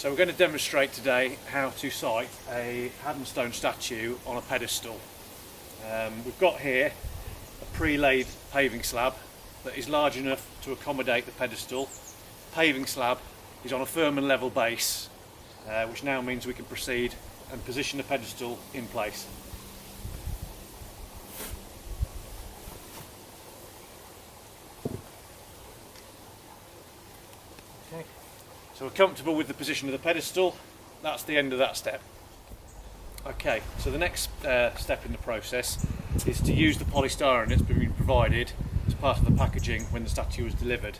So we're going to demonstrate today how to site a Haddonstone statue on a pedestal. We've got here a pre-laid paving slab that is large enough to accommodate the pedestal. Paving slab is on a firm and level base, which now means we can proceed and position the pedestal in place. Okay. So we're comfortable with the position of the pedestal. That's the end of that step. Okay, so the next step in the process is to use the polystyrene that's been provided as part of the packaging when the statue was delivered.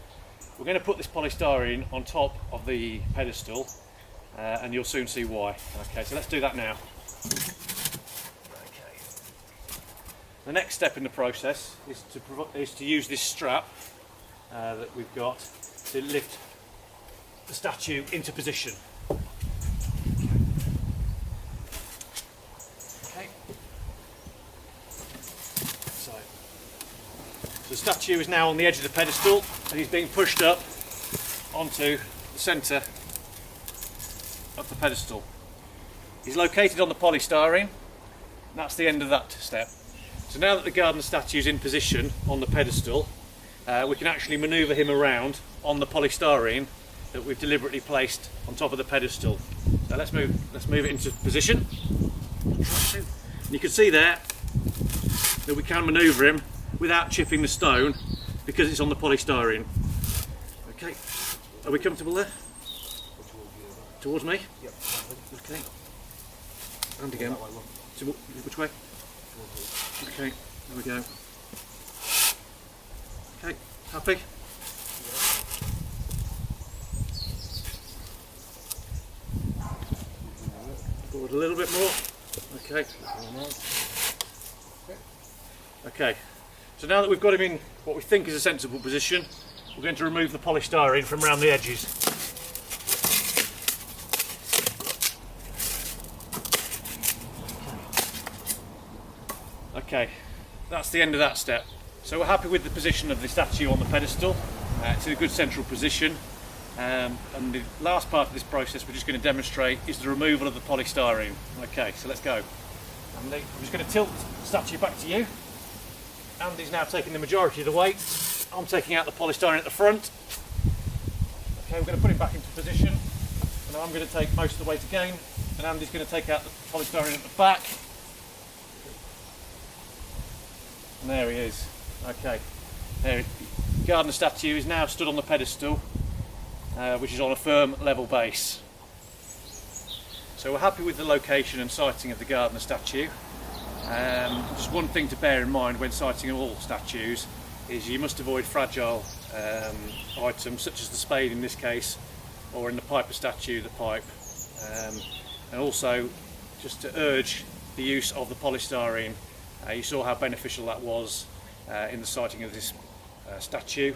We're going to put this polystyrene on top of the pedestal and you'll soon see why. Okay, so let's do that now. Okay. The next step in the process is to use this strap that we've got to lift the statue into position. Okay. So the statue is now on the edge of the pedestal and he's being pushed up onto the centre of the pedestal. He's located on the polystyrene, and that's the end of that step. So now that the garden statue is in position on the pedestal, we can actually manoeuvre him around on the polystyrene that we've deliberately placed on top of the pedestal. So let's move it into position. And you can see there that we can manoeuvre him without chipping the stone because it's on the polystyrene. Okay, are we comfortable there? Towards me? Yep. Okay. And again. So which way? Okay, there we go. Okay, happy? Forward a little bit more. Okay. Okay. So now that we've got him in what we think is a sensible position, we're going to remove the polystyrene from around the edges. Okay, that's the end of that step. So we're happy with the position of the statue on the pedestal. It's in a good central position. And the last part of this process we're just going to demonstrate is the removal of the polystyrene. Okay, so let's go. Andy, I'm just going to tilt the statue back to you. Andy's now taking the majority of the weight. I'm taking out the polystyrene at the front. Okay, we're going to put him back into position. And I'm going to take most of the weight again. And Andy's going to take out the polystyrene at the back. And there he is. Okay, there, the garden statue is now stood on the pedestal, which is on a firm level base. So we're happy with the location and siting of the garden statue. Just one thing to bear in mind when siting all statues is you must avoid fragile items such as the spade in this case, or in the Piper statue, the pipe. And also just to urge the use of the polystyrene. You saw how beneficial that was in the siting of this statue.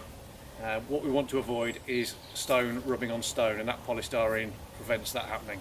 What we want to avoid is stone rubbing on stone, and that polystyrene prevents that happening.